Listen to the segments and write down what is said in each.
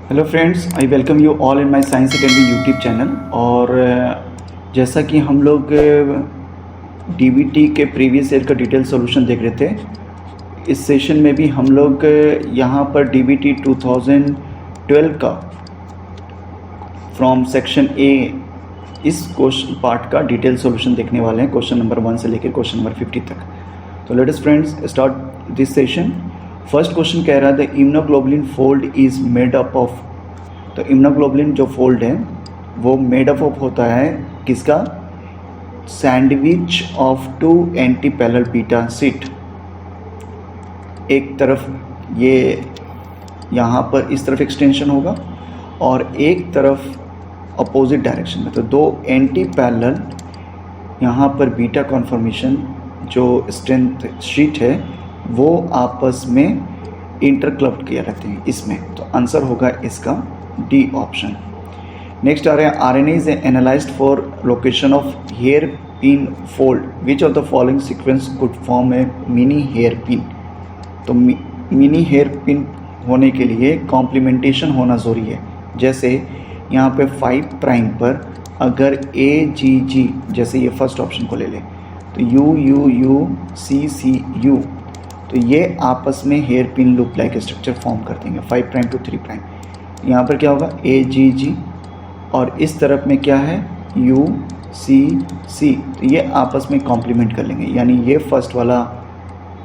Hello friends, I welcome you all in my science academy YouTube channel. और जैसा कि हम लोग डीबीटी के प्रीवियस ईयर का डिटेल सॉल्यूशन देख रहे थे, इस सेशन में भी हम लोग यहाँ पर डीबीटी 2012 का फ्रॉम सेक्शन ए इस क्वेश्चन पार्ट का डिटेल सॉल्यूशन देखने वाले हैं, क्वेश्चन नंबर 1 से लेकर क्वेश्चन नंबर 50 तक। तो let us friends start this session. First question कह रहा है the immunoglobulin fold is made up of. तो इम्यूनोग्लोबुलिन जो फोल्ड है वो मेड अप ऑफ होता है किसका? Sandwich of two anti parallel beta sheet. एक तरफ ये यहाँ पर इस तरफ एक्सटेंशन होगा और एक तरफ अपोजिट डायरेक्शन में। तो दो एंटी पैरेलल यहाँ पर बीटा कॉन्फॉर्मेशन जो स्ट्रेंथ शीट है वो आपस में इंटरक्लब्ड किया रहते हैं इसमें। तो आंसर होगा इसका डी ऑप्शन। नेक्स्ट आ रहे हैं RNA is analysed for location of hairpin fold, which of the following sequence could form a mini hairpin. तो मिनी हेयर पिन होने के लिए कॉम्प्लीमेंटेशन होना ज़रूरी है। जैसे यहाँ पे 5 प्राइम पर अगर AGG, जैसे ये फर्स्ट ऑप्शन को ले लें तो UUU CCU, तो ये आपस में hairpin loop like structure form कर देंगे 5 प्राइम टू 3 प्राइम। यहाँ पर क्या होगा AGG और इस तरफ में क्या है UCC, तो ये आपस में कॉम्प्लीमेंट कर लेंगे। यानी ये फर्स्ट वाला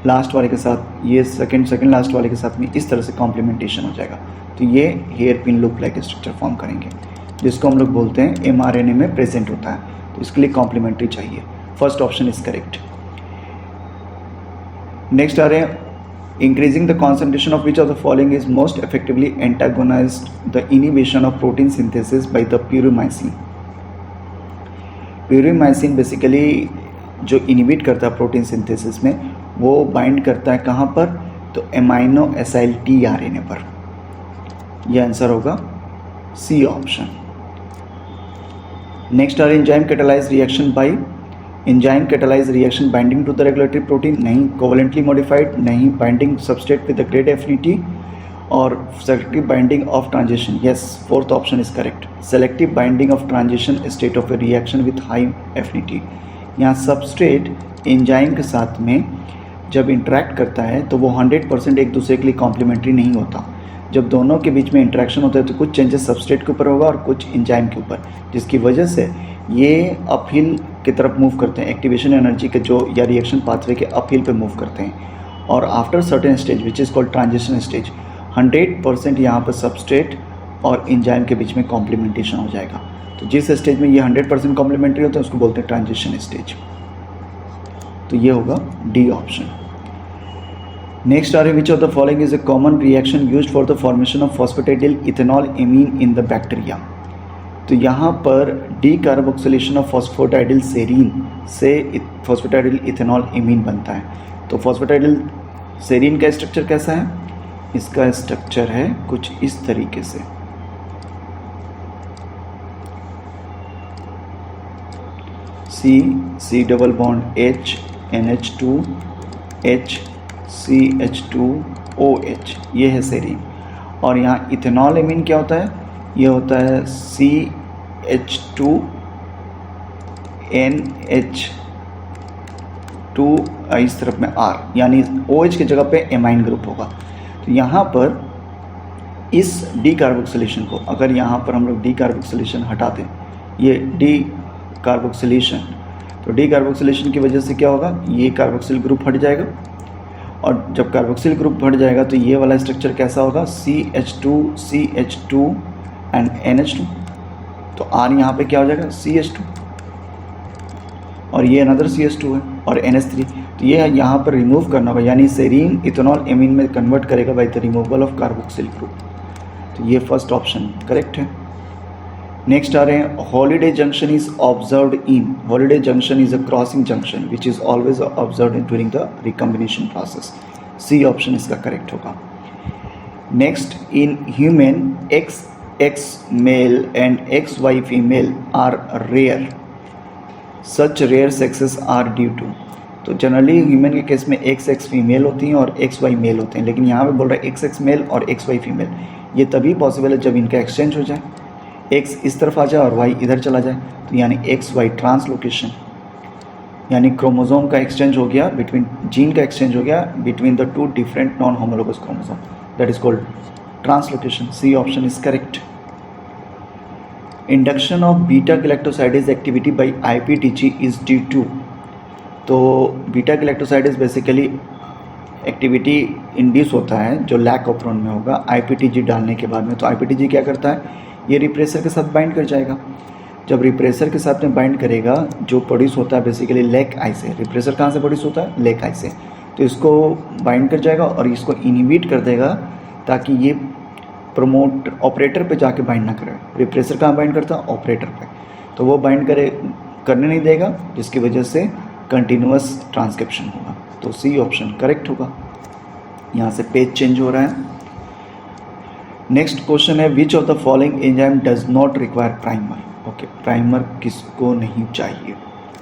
लास्ट वाले के साथ, ये सेकंड लास्ट वाले के साथ में इस तरह से कॉम्प्लीमेंटेशन हो जाएगा। तो ये hairpin loop like structure form करेंगे, जिसको हम लोग बोलते हैं mRNA में प्रेजेंट होता है। तो इसके लिए कॉम्प्लीमेंट्री चाहिए। First option is correct. Next आ रहे हैं increasing the concentration of which of the following is most effectively antagonized the inhibition of protein synthesis by the pyrimycin। pyrimycin basically जो इनिबिट करता है प्रोटीन सिंथेसिस में वो bind करता है कहाँ पर? तो एमाइनो एसाइल tRNA पर। यह आंसर होगा C option. Next are enzyme catalyse reaction by. Enzyme catalyse reaction binding to the regulatory protein, नहीं। कोवेलेंटली मॉडिफाइड, नहीं। Binding substrate with the great affinity और selective binding of transition, yes, fourth option is correct. Selective binding of transition state of a reaction with high affinity. यहाँ substrate enzyme के साथ में जब interact करता है तो वो 100% एक दूसरे के लिए कॉम्प्लीमेंट्री नहीं होता। जब दोनों के बीच में इंटरेक्शन होता है तो कुछ चेंजेस सबस्ट्रेट के ऊपर होगा और कुछ एंजाइम के ऊपर, जिसकी वजह से ये अपहिल की तरफ मूव करते हैं। एक्टिवेशन एनर्जी के जो या रिएक्शन पाथवे के अपहिल पे मूव करते हैं। और after certain stage which is called transition stage 100% यहाँ पर सबस्ट्रेट और एंजाइम के बीच में कॉम्प्लीमेंटेशन हो जाएगा। तो जिस स्टेज में ये 100% कॉम्प्लीमेंट्री होता है उसको बोलते हैं ट्रांजिशन स्टेज। तो ये होगा D option. Next are which of the following is a common reaction used for the formation of phosphatidyl ethanol amine in the bacteria. तो यहाँ पर decarboxylation of phosphatidyl serine से फॉस्फेटाइडिल इथेनॉल एमीन बनता है। तो फॉस्फेटाइडिल serine का structure कैसा है? इसका स्ट्रक्चर है कुछ इस तरीके से। C double bond H NH2 H CH2OH, ये है सेरीन। और यहाँ इथेनॉल एमीन क्या होता है? ये होता है CH2NH2 इस तरफ में R, यानी OH की जगह पे एमाइन ग्रुप होगा। तो यहाँ पर इस डी कार्बोक्सिलेशन को, अगर यहाँ पर हम लोग डी कार्बोक्सिलेशन हटा दें, ये डी कार्बोक्सिलेशन, तो डी कार्बोक्सिलेशन की वजह से क्या होगा? ये कार्बोक्सिल ग्रुप हट जाएगा। और जब कार्बोक्सिल ग्रुप हट जाएगा तो ये वाला स्ट्रक्चर कैसा होगा? CH2 and NH2। तो R यहाँ पे क्या हो जाएगा? CH2, और ये अनदर CH2 है और NH3। तो ये यहाँ पर रिमूव करना होगा, यानी सेरीन इथेनॉल एमीन में कन्वर्ट करेगा by the removal of carboxyl group. तो ये फर्स्ट ऑप्शन करेक्ट है। नेक्स्ट आ रहे हैं Holliday junction is observed in. Holliday junction is a crossing junction which is always observed in during the recombination process. C option इसका correct होगा। Next, in human XX male and XY female are rare. Such rare sexes are due to। तो generally human के case में XX female होती हैं और XY mail होते हैं, लेकिन यहाँ पे बोल रहा है XX मेल और XY फीमेल। ये तभी पॉसिबल है जब इनका एक्सचेंज हो जाए, X इस तरफ आ जाए और Y इधर चला जाए, तो यानी XY ट्रांसलोकेशन, यानी क्रोमोसोम का एक्सचेंज हो गया बिटवीन, जीन का एक्सचेंज हो गया between the two different non homologous chromosome, that is called translocation. C option is correct. Induction of beta galactosidase activity by IPTG is due to, तो beta galactosidase basically activity induce होता है जो lac operon में होगा IPTG डालने के बाद में। तो IPTG क्या करता है, ये रिप्रेसर के साथ बाइंड कर जाएगा। जब रिप्रेसर के साथ में बाइंड करेगा, जो प्रोड्यूस होता है बेसिकली लेक आई से, रिप्रेसर कहाँ से प्रोड्यूस होता है, लेक आई से, तो इसको बाइंड कर जाएगा और इसको इनिबिट कर देगा ताकि ये प्रमोट ऑपरेटर पे जाके बाइंड ना करे। रिप्रेसर कहाँ बाइंड करता है, ऑपरेटर पे, तो वो बाइंड करने नहीं देगा, जिसकी वजह से कंटिन्यूअस ट्रांसक्रिप्शन होगा। तो सी ऑप्शन करेक्ट होगा। यहाँ से पेज चेंज हो रहा है। नेक्स्ट क्वेश्चन है, which of the following enzyme does not require primer. Okay, primer किसको नहीं चाहिए।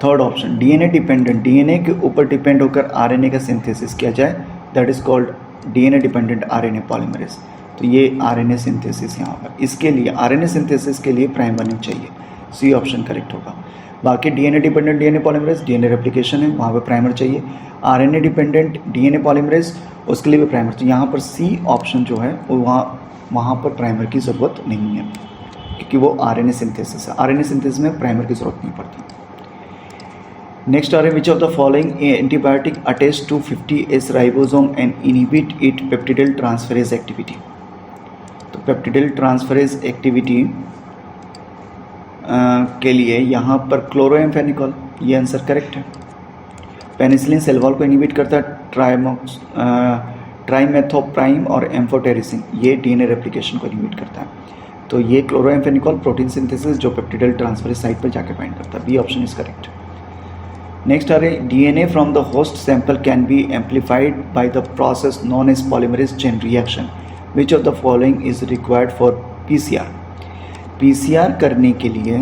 Third option, DNA dependent, DNA के ऊपर डिपेंड होकर RNA का सिंथेसिस किया जाए, that is called DNA dependent RNA polymerase. तो ये RNA सिंथेसिस यहाँ पर, इसके लिए RNA सिंथेसिस के लिए प्राइमर नहीं चाहिए। सी ऑप्शन करेक्ट होगा। बाकी DNA dependent DNA polymerase, DNA replication है, वहाँ पर प्राइमर चाहिए। RNA डिपेंडेंट DNA पॉलीमरेज, उसके लिए भी प्राइमर। तो यहाँ पर सी ऑप्शन जो है वो वहाँ पर प्राइमर की ज़रूरत नहीं है, क्योंकि वो RNA सिंथेसिस है। RNA सिंथेसिस में प्राइमर की ज़रूरत नहीं पड़ती। नेक्स्ट आ रहे, which of the following antibiotic attach to 50S ribosome and inhibit it peptidyl transferase activity. तो पेप्टिडाइल ट्रांसफरेज एक्टिविटी के लिए यहाँ पर क्लोरोएम्फेनिकॉल, ये आंसर करेक्ट है। पेनिसिलिन सेल वॉल को इनहिबिट करता है, ट्राइमेथोप्राइम और एम्फोटेरिसिन, ये DNA रेप्लिकेशन को इनहिबिट करता है। तो ये क्लोरोएम्फेनिकॉल प्रोटीन सिंथेसिस जो पेप्टिडाइल ट्रांसफरेज साइट पर जाके बाइंड करता है। B option is correct. Next आ रहे, DNA from the host sample can be amplified by the process known as polymerase chain reaction, which of the following is required for PCR। PCR करने के लिए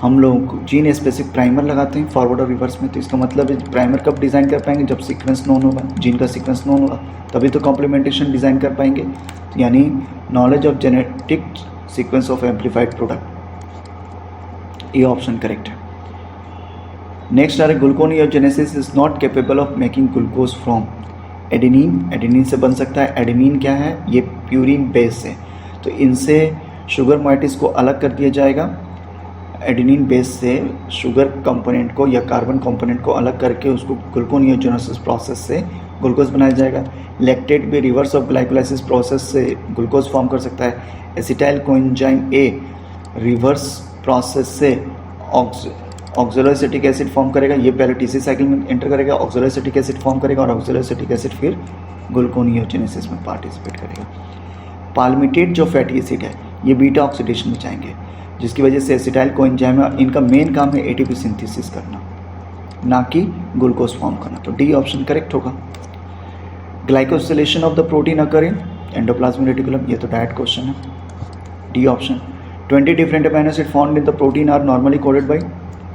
हम लोग gene specific primer लगाते हैं forward और रिवर्स में। तो इसका मतलब है प्राइमर कब डिज़ाइन कर पाएंगे, जब सीक्वेंस नोन होगा, जीन का सीक्वेंस नोन होगा, तभी तो कॉम्प्लीमेंटेशन डिज़ाइन कर पाएंगे। तो यानी knowledge of genetic sequence of amplified product, ये ऑप्शन करेक्ट है। नेक्स्ट आ रहे, gluconeogenesis is not capable of making glucose from adenine. Adenine से बन सकता है। एडेनिन क्या है, ये प्यूरिन बेस है, तो इनसे शुगर मोइटिस को अलग कर दिया जाएगा। एडेनिन बेस से शुगर कंपोनेंट को या कार्बन कंपोनेंट को अलग करके उसको ग्लूकोनियोजेनेसिस प्रोसेस से ग्लूकोज बनाया जाएगा। लैक्टेट भी रिवर्स ऑफ ग्लाइकोलाइसिस प्रोसेस से ग्लूकोज फॉर्म कर सकता है। Acetyl coenzyme A reverse process से ऑक्सैलोएसिटिक एसिड फॉर्म करेगा, ये पहले TC साइकिल में एंटर करेगा, ऑक्सैलोएसिटिक एसिड फॉर्म करेगा और ऑक्सैलोएसिटिक एसिड फिर ग्लूकोनियोजेनेसिस में पार्टिसिपेट करेगा। पाल्मिटेट जो फैटी एसिड है, ये बीटा ऑक्सीडेशन में जाएंगे, जिसकी वजह से एसिटाइल कोएंजाइम है, इनका मेन काम है ATP सिंथेसिस करना, ना कि ग्लूकोज फॉर्म करना। तो डी ऑप्शन करेक्ट होगा। Glycosylation of the protein occur in endoplasmic reticulum, ये तो डायरेक्ट क्वेश्चन है। D option. 20 different amino acid found in the protein are normally coded by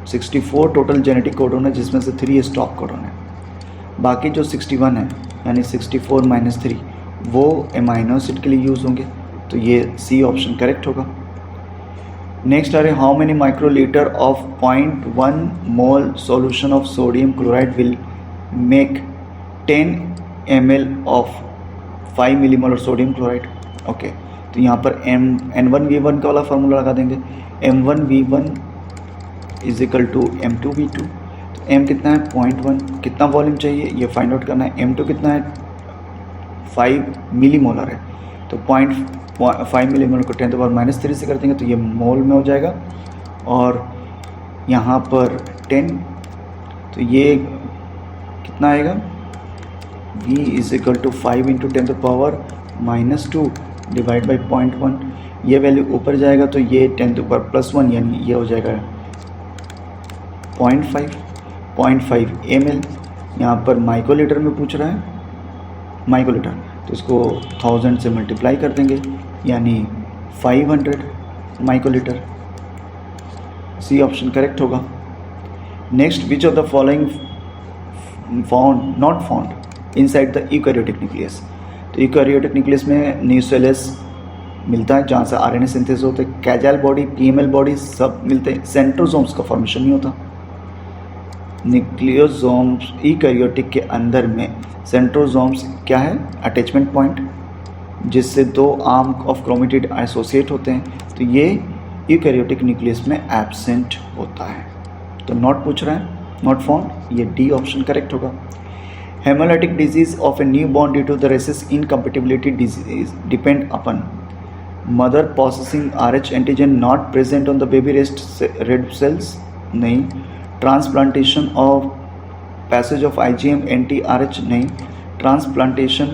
64 total genetic codon है, जिसमें से 3 stop codon है। बाकी जो 61 है यानी 64 - 3 वो एमाइनो एसिड के लिए यूज़ होंगे। तो ये सी ऑप्शन करेक्ट होगा। नेक्स्ट आ रहे, how many microlitre of 0.1 mole solution of sodium chloride will make 10 ml of 5 millimolar sodium chloride. Okay, तो यहाँ पर N1V1 का वाला फार्मूला लगा देंगे। M1V1 is equal to M2V2। तो M कितना है 0.1, कितना वॉल्यूम चाहिए ये फाइंड आउट करना है। M2 कितना है 5 मिलीमोलर है, तो 0.5 मिलीमोलर को 10⁻³ से कर देंगे तो ये मोल में हो जाएगा। और यहाँ पर 10, तो ये कितना आएगा V is equal to 5 × 10⁻² divide by 0.1। ये वैल्यू ऊपर जाएगा तो ये 10⁻+1 यानी ये हो जाएगा 0.5 ml। यहाँ पर माइक्रोलीटर में पूछ रहा है, माइक्रोलीटर, तो इसको 1000 से मल्टीप्लाई कर देंगे यानी 500 माइक्रोलीटर। सी ऑप्शन करेक्ट होगा। Next, which of the following found not found inside the eukaryotic nucleus. तो यूकैरियोटिक न्यूक्लियस में न्यूक्लियस मिलता है जहाँ से आरएनए सिंथेसिस होते हैं, कैजल बॉडी, पीएमएल बॉडी सब मिलते हैं, सेंट्रोसोम्स का फॉर्मेशन नहीं होता। न्यूक्लियोसोम्स यूकैरियोटिक के अंदर में सेंट्रोसोम्स क्या है, अटैचमेंट पॉइंट जिससे दो आर्म ऑफ क्रोमेटिड एसोसिएट होते हैं, तो ये यूकैरियोटिक न्यूक्लियस में एब्सेंट होता है। तो नॉट पूछ रहा है, नॉट फाउंड, ये डी ऑप्शन करेक्ट होगा। Haemolytic disease of a new born due to the rhesus incompatibility disease depend upon mother possessing RH antigen not present on the baby red cells, नहीं। Transplantation of passage of IgM anti-RH, नहीं। Transplantation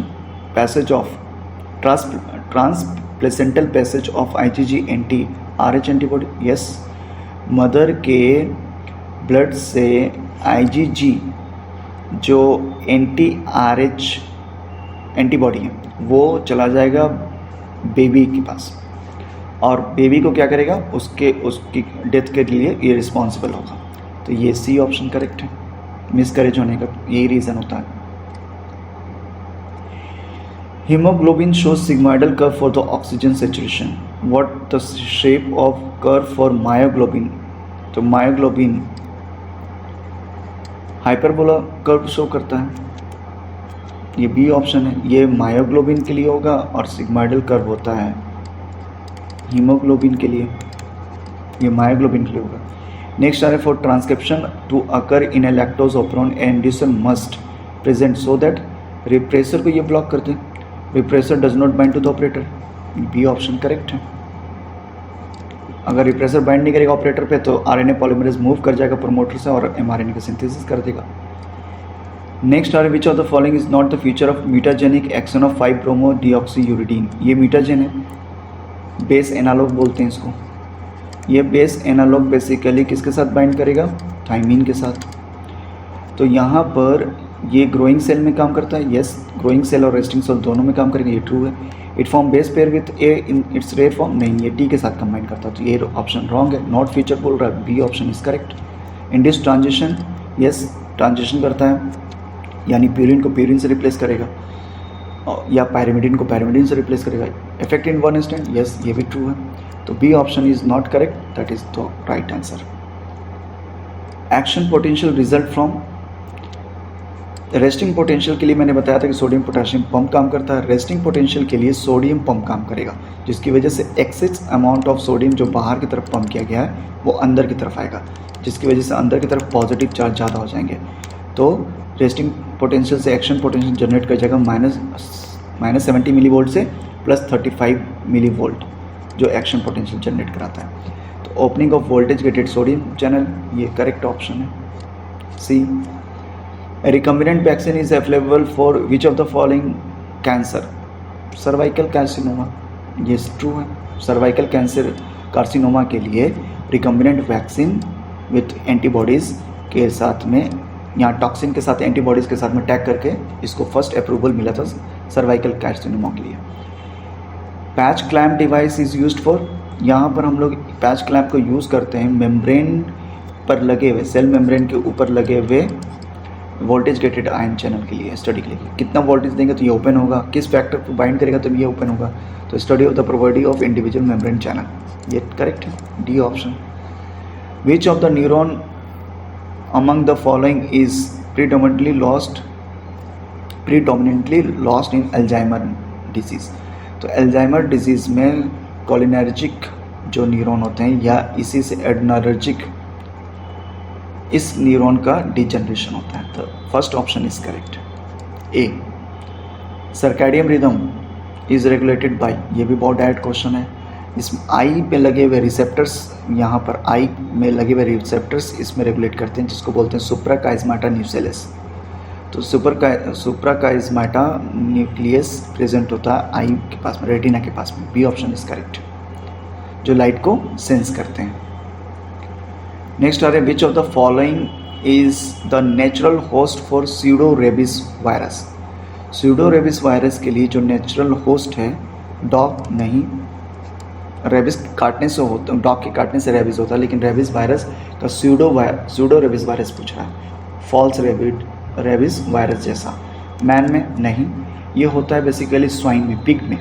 passage of transplacental passage of IgG anti-RH antibody, yes. Mother के blood से IgG जो anti-RH antibody है वो चला जाएगा baby के पास, और बेबी को क्या करेगा, उसकी डेथ के लिए ये रिस्पॉन्सिबल होगा। तो ये सी ऑप्शन करेक्ट है। मिसकैरेज होने का यही रीज़न होता है। Haemoglobin shows sigmoidal curve for the oxygen saturation, what the shape of curve for myoglobin. तो मायोग्लोबिन हाइपरबोला कर्व शो करता है, ये बी ऑप्शन है। ये मायोग्लोबिन के लिए होगा और सिग्मोइडल कर्व होता है हीमोग्लोबिन के लिए, ये मायोग्लोबिन के लिए होगा। नेक्स्ट आ रहा है for transcription to occur in a lactose operon inducer must present so that repressor को ये ब्लॉक करते हैं, repressor does not bind to the operator, B option correct है। अगर रिप्रेसर बाइंड नहीं करेगा ऑपरेटर पे तो आरएनए पॉलीमरेज मूव कर जाएगा प्रोमोटर से और एमआरएनए का सिंथेसिस कर देगा। Next are which of the following is not the feature of mutagenic action of 5-ब्रोमोडिऑक्सीयूरिडीन। ये मीटाजेन है, बेस एनालॉग बोलते हैं इसको। ये बेस एनालॉग बेसिकली किसके साथ बाइंड करेगा, थाइमीन के साथ। तो यहाँ पर ये ग्रोइंग सेल में काम करता है, यस। ग्रोइंग सेल और रेस्टिंग सेल दोनों में काम करेगा, ये ट्रू है। It form base pair with A in its rare form, नहीं, ये टी के साथ कंबाइन करता है, तो ये ऑप्शन रॉन्ग है। नॉट फीचर बोल रहा है, B option is correct. Induce transition, yes, transition करता है, यानी प्यूरिन को प्यूरिन से रिप्लेस करेगा या पायरिमिडिन को पायरिमिडिन से रिप्लेस करेगा। Effect in one instant, yes, ये भी ट्रू है। तो B option is not correct, that is the right answer. Action potential result from resting potential के लिए मैंने बताया था कि सोडियम पोटेशियम पंप काम करता है। रेस्टिंग पोटेंशियल के लिए सोडियम पंप काम करेगा, जिसकी वजह से एक्सेस अमाउंट ऑफ सोडियम जो बाहर की तरफ पंप किया गया है वो अंदर की तरफ आएगा, जिसकी वजह से अंदर की तरफ पॉजिटिव चार्ज ज़्यादा हो जाएंगे। तो रेस्टिंग पोटेंशियल से एक्शन पोटेंशियल जनरेट कर जाएगा -70 मिली वोल्ट से +35 मिली वोल्ट, जो एक्शन पोटेंशियल जनरेट कराता है। तो opening of voltage gated sodium channel, ये करेक्ट ऑप्शन है, C. Recombinant vaccine is available for which of the following cancer, cervical carcinoma, ये ट्रू है। सर्वाइकल कैंसर कार्सिनोमा के लिए रिकम्बिनेंट वैक्सीन विथ एंटीबॉडीज़ के साथ में, यहाँ टॉक्सिन के साथ एंटीबॉडीज़ के साथ में टैग करके इसको फर्स्ट अप्रूवल मिला था सर्वाइकल कार्सिनोमा के लिए। Patch clamp device is used for, यहाँ पर हम लोग पैच क्लैम्प को यूज़ करते हैं मेम्ब्रेन पर लगे हुए, सेल मेम्ब्रेन के ऊपर लगे हुए वोल्टेज गेटेड आयन चैनल के लिए, स्टडी के लिए। कितना वोल्टेज देंगे तो ये ओपन होगा, किस फैक्टर को बाइंड करेगा तो ये ओपन होगा। तो study of the property of individual membrane channel, ये करेक्ट है, D option. Which of the neuron among the following is predominantly lost in Alzheimer disease। तो Alzheimer disease में कोलिनर्जिक जो न्यूरॉन होते हैं या इसी से एड्रेनर्जिक, इस न्यूरॉन का डिजनरेशन होता है। तो first option is correct, A. Circadian rhythm is regulated by, ये भी बहुत डायरेक्ट क्वेश्चन है। इस आई पे लगे हुए रिसेप्टर्स, यहाँ पर आई में लगे हुए रिसेप्टर्स इसमें रेगुलेट करते हैं, जिसको बोलते हैं सुप्राकाइज़माटा न्यूक्लियस। तो सुप्राकाइज़माटा न्यूक्लियस प्रेजेंट होता है आई के पास में, रेटिना के पास में, बी ऑप्शन इज करेक्ट, जो लाइट को सेंस करते हैं। नेक्स्ट आ रहे which of the following is the natural host for pseudo rabies virus. Pseudo rabies virus के लिए जो नेचुरल होस्ट है डॉग नहीं, रेबिस काटने से होता, डॉग के काटने से रेबिस होता है, लेकिन रेबिस वायरस का स्यूडो रेबिस वायरस पूछ रहा है। फॉल्स रेबिड, रेबिस वायरस जैसा। मैन में नहीं, ये होता है बेसिकली स्वाइन में, पिग में।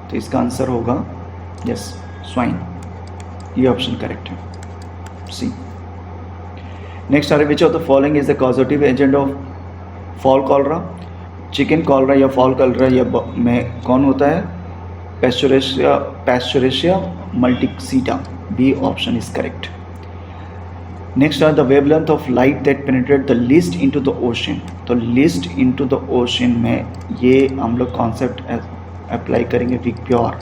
तो इसका आंसर होगा यस स्वाइन, ये ऑप्शन करेक्ट है, सी। नेक्स्ट आ रहा है, which of the following is the causative agent of fowl cholera. Chicken cholera या फॉल कॉलरा या में कौन होता है? Pasteurella multocida, B option is correct. Next are the wavelength of light that penetrate the least into the ocean. तो least into the ocean में ये हम लोग कॉन्सेप्ट अप्लाई करेंगे वीक प्योर,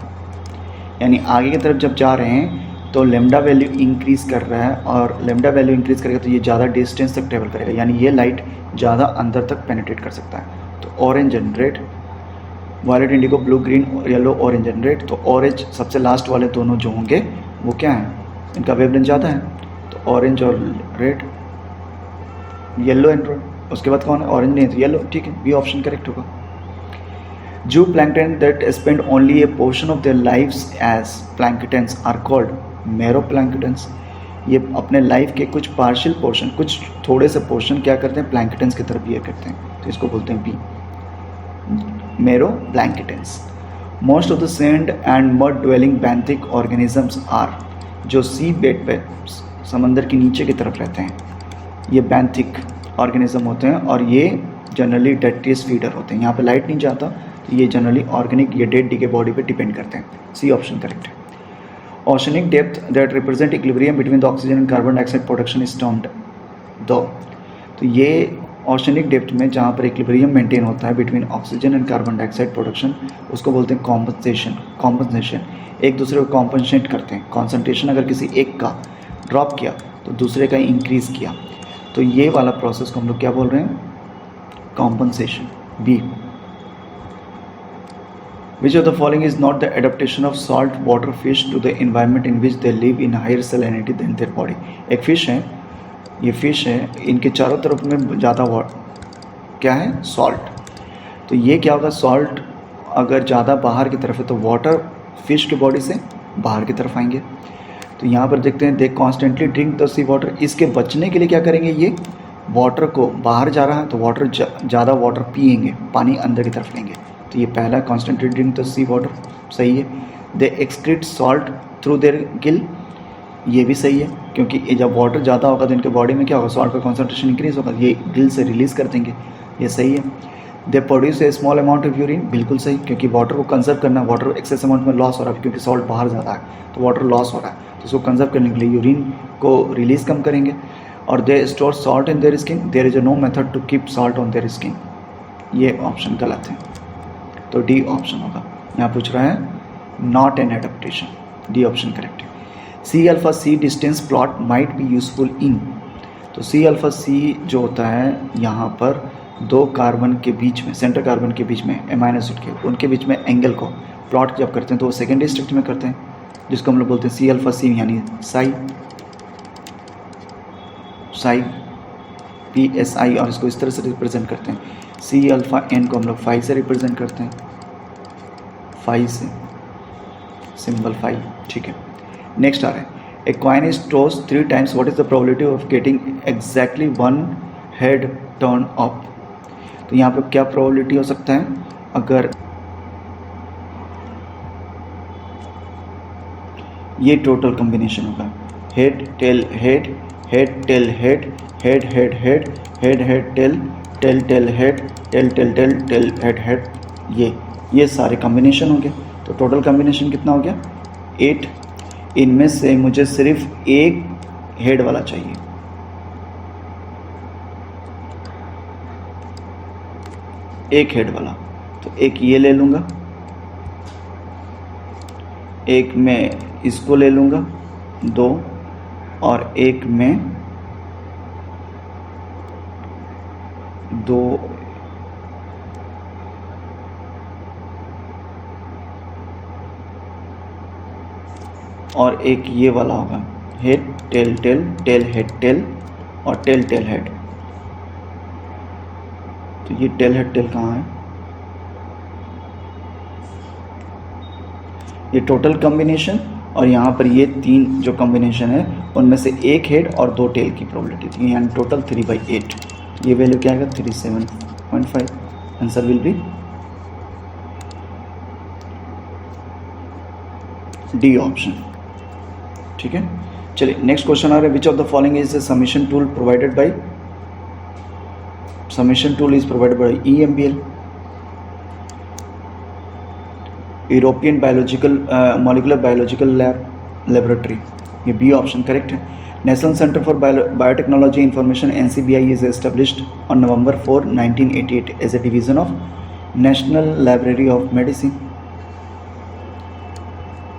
यानी आगे की तरफ जब जा रहे हैं तो लेमडा वैल्यू इंक्रीज़ कर रहा है, और लेमडा वैल्यू इंक्रीज़ करेगा तो ये ज़्यादा डिस्टेंस तक ट्रेवल करेगा, यानी ये लाइट ज़्यादा अंदर तक पेनिट्रेट कर सकता है। तो orange and red, violet indigo, blue green, yellow, orange and red. तो ऑरेंज सबसे लास्ट वाले दोनों जो होंगे वो क्या हैं, इनका वेवलेंथ ज़्यादा है, तो ऑरेंज और रेड, येलो एंड रेड। उसके बाद कौन है? ऑरेंज नहीं तो येलो, ठीक है, बी ऑप्शन करेक्ट होगा। Zooplankton that spend only a portion of their lives as planktons are called meroplanktons. ये अपने लाइफ के कुछ पार्शियल पोर्शन, कुछ थोड़े से पोर्शन क्या करते हैं, प्लैंकटन्स की तरफ बिहेव करते हैं, तो इसको बोलते हैं B meroplanktons. Most of the sand and mud dwelling benthic organisms are, जो सी बेड पे समंदर के नीचे की तरफ रहते हैं, ये बैंथिक ऑर्गेनिज्म होते हैं, और ये जनरली डेट्रियस फीडर होते हैं। यहाँ पे लाइट नहीं जाता, तो ये जनरली ऑर्गेनिक या डेड के बॉडी पे डिपेंड करते हैं, सी ऑप्शन करेक्ट है। Oceanic depth that represent equilibrium between the oxygen and carbon dioxide production is termed दो। तो ये ओशनिक डेप्थ में जहाँ पर इक्विलिब्रियम मेंटेन होता है between oxygen and carbon dioxide production, उसको बोलते हैं कॉम्पनसेशन। कॉम्पनसेशन, एक दूसरे को कॉम्पनसेट करते हैं। कॉन्सेंट्रेशन अगर किसी एक का ड्रॉप किया तो दूसरे का इंक्रीज़ किया, तो ये वाला प्रोसेस को हम लोग क्या बोल रहे हैं, compensation, B. Which of the following is not the adaptation of salt water fish to the environment in which they live in higher salinity than their body? एक फिश है, ये फिश है, इनके चारों तरफ में ज़्यादा क्या है, सॉल्ट। तो ये क्या होगा, सॉल्ट अगर ज़्यादा बाहर की तरफ है तो वाटर फिश की बॉडी से बाहर की तरफ आएंगे। तो यहाँ पर देखते हैं, they constantly drink the sea water. इसके बचने के लिए क्या करेंगे, ये वाटर को बाहर जा रहा है तो वाटर ज़्यादा वाटर पिएंगे, पानी अंदर की तरफ लेंगे। तो ये पहला constantly drink the sea water, सही है। They excrete salt through their gill, ये भी सही है, क्योंकि जब वाटर ज़्यादा होगा तो इनके बॉडी में क्या होगा, सॉल्ट का कॉन्सेंट्रेशन इंक्रीज होगा, ये गिल से रिलीज़ कर देंगे, ये सही है। They produce a small amount of urine, बिल्कुल सही, क्योंकि वाटर को कंजर्व करना, वाटर एक्सेस अमाउंट में लॉस हो रहा है क्योंकि सॉल्ट बाहर ज़्यादा है तो वाटर लॉस हो रहा है, तो इसको कंजर्व करने के लिए यूरिन को रिलीज़ कम करेंगे। और they store salt in their skin, there is no method to keep salt on their skin, ये ऑप्शन गलत है, तो डी ऑप्शन होगा। यहाँ पूछ रहा है not an adaptation, D option correct है। C alpha C distance plot might be useful in, तो सी अल्फा सी जो होता है यहाँ पर दो कार्बन के बीच में, सेंटर कार्बन के बीच में एमाइनो एसिड के, उनके बीच में एंगल को प्लॉट जब करते हैं तो वो सेकेंडरी स्ट्रक्चर में करते हैं, जिसको हम लोग बोलते हैं सी अल्फा सी, यानी Sai, Sai P S I, और इसको इस तरह से रिप्रेजेंट करते हैं। सी अल्फा एन को हम लोग फाई से रिप्रेजेंट करते हैं, फाई से, सिंबल फाई, ठीक है। नेक्स्ट आ रहा है, a coin is toss 3 times, what is the probability of getting exactly 1 head turn up. तो यहाँ पर क्या प्रोबेबिलिटी हो सकता है, अगर ये टोटल कॉम्बिनेशन होगा, head tail head, head tail head, head head head, head head tail, tail tail head, tail tail tail, tail head head, ये सारे कॉम्बिनेशन हो गए। तो टोटल कॉम्बिनेशन कितना हो गया, 8। इनमें से मुझे सिर्फ एक हेड वाला चाहिए, एक हेड वाला, तो एक ये ले लूँगा, एक मैं इसको ले लूँगा 2, और एक में 2, और एक ये वाला होगा, head tail tail, tail head tail, और टेल टेल हेड। तो ये टेल हेड टेल कहाँ है, ये टोटल कॉम्बिनेशन, और यहाँ पर ये 3 जो कॉम्बिनेशन है उनमें से एक हेड और 2 टेल की प्रोबेबिलिटी थी, यानी टोटल 3/8। ये वैल्यू क्या आएगा 37.5, answer will be D option. ठीक है, चलिए नेक्स्ट क्वेश्चन आ रहा है, which of the following is the summation tool provided by, summation tool is provided by EMBL, European biological molecular biological laboratory, ये बी ऑप्शन करेक्ट है। National Center for Biotechnology Information NCBI is established on November 4, 1988 as a division of National Library of Medicine,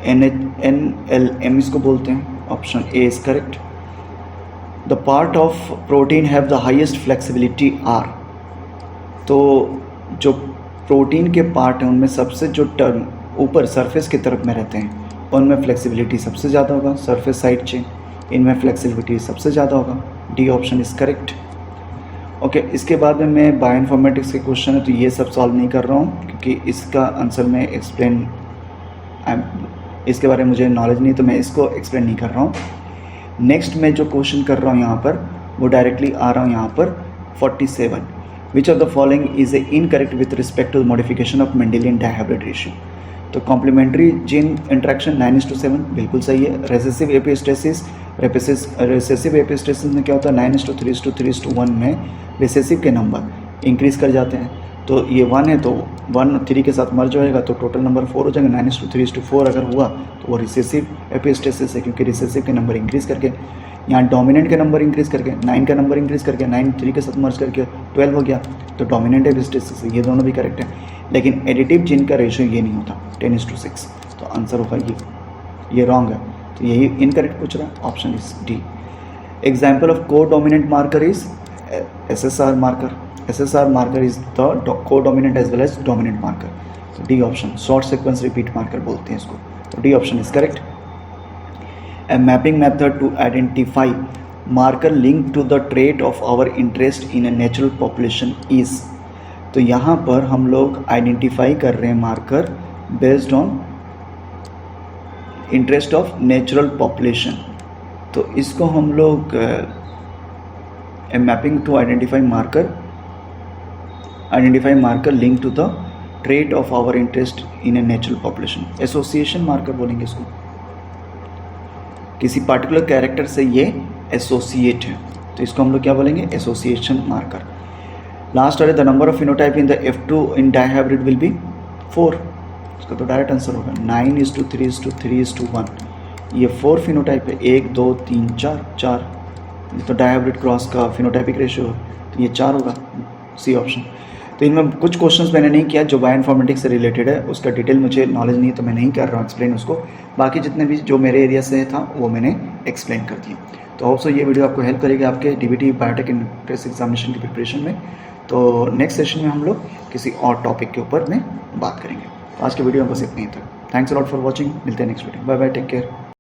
NLM इसको बोलते हैं, option A is correct. The part of protein have the highest flexibility are, तो जो protein के part हैं उनमें सबसे जो टर्म ऊपर सरफेस की तरफ में रहते हैं उनमें फ्लेक्सिबिलिटी सबसे ज़्यादा होगा, सरफेस साइड चेन, इनमें फ्लेक्सिबिलिटी सबसे ज़्यादा होगा, D option is correct. Okay, इसके बाद में मैं बायो इन्फॉर्मेटिक्स के क्वेश्चन है तो ये सब सॉल्व नहीं कर रहा हूँ क्योंकि इसका आंसर मैं एक्सप्लेन, इसके बारे में मुझे नॉलेज नहीं तो मैं इसको एक्सप्लेन नहीं कर रहा हूँ। नेक्स्ट मैं जो क्वेश्चन कर रहा हूँ यहाँ पर वो डायरेक्टली आ रहा हूँ यहाँ पर 47, which of the following is a incorrect with respect to modification of Mendelian dihybrid ratio, तो कॉम्प्लीमेंट्री जीन इंट्रैक्शन 9:7 बिल्कुल सही है। रेसेसिव एपिस्टेसिस, रेसेसिव एपिस्टेसिस में क्या होता है 9:3:3:1 में रिसेसिव के नंबर इंक्रीज़ कर जाते हैं, तो ये 1 है तो 1 3 के साथ मर्ज होएगा तो टोटल नंबर 4 हो जाएगा। 9:3:4 अगर हुआ तो वो रिसेसिव एपिस्टेसिस है क्योंकि रिसेसिव के नंबर इंक्रीज़ करके, यहाँ डोमिनेंट के नंबर इंक्रीज़ करके 9 का नंबर इंक्रीज़ करके 9 3 के साथ मर्ज करके 12 हो गया तो डोमिनेंट एपिस्टेसिस है, ये दोनों भी करेक्ट है। लेकिन एडिटिव जीन का रेशियो ये नहीं होता 10:6, तो आंसर होगा ये रॉन्ग है, तो यही इनकरेक्ट पूछ रहा है, option is D. Example of codominant marker is SSR marker, SSR marker is the codominant as well as dominant marker, तो D option, short sequence repeat marker बोलते हैं इसको, तो D option is correct. A mapping method to identify marker linked to the trait of our interest in a natural population is, तो यहाँ पर हम लोग आइडेंटिफाई कर रहे हैं marker based on interest of natural population, तो इसको हम लोग mapping to identify marker link to the trait of our interest in a natural population, association marker बोलेंगे इसको, किसी पार्टिकुलर कैरेक्टर से ये एसोसिएट है तो इसको हम लोग क्या बोलेंगे, एसोसिएशन मार्कर। लास्ट आ रहा है the number of phenotype in the F2 in dihybrid will be 4, इसका तो डायरेक्ट आंसर होगा 9:3:3:1, ये 4 फिनोटाइप है, 1 2 3 4, तो डाइहाइब्रिड क्रॉस का फिनोटाइपिक रेशियो है तो ये 4 होगा, सी ऑप्शन। तो इनमें कुछ क्वेश्चंस मैंने नहीं किया जो बायो इन्फॉर्मेटिक्स से रिलेटेड है, उसका डिटेल मुझे नॉलेज नहीं है तो मैं नहीं कर रहा हूँ एक्सप्लेन उसको, बाकी जितने भी जो मेरे एरिया से था वो मैंने एक्सप्लेन कर दिया। तो होप सो ये वीडियो आपको हेल्प करेगी आपके DBT बायोटेक एंट्रेंस एग्जामिनेशन की प्रिपरेशन में। तो नेक्स्ट सेशन में हम लोग किसी और टॉपिक के ऊपर में बात करेंगे। तो आज के वीडियो में बस इतना ही था। Thanks a lot for watching, मिलते हैं next video, bye bye, take care.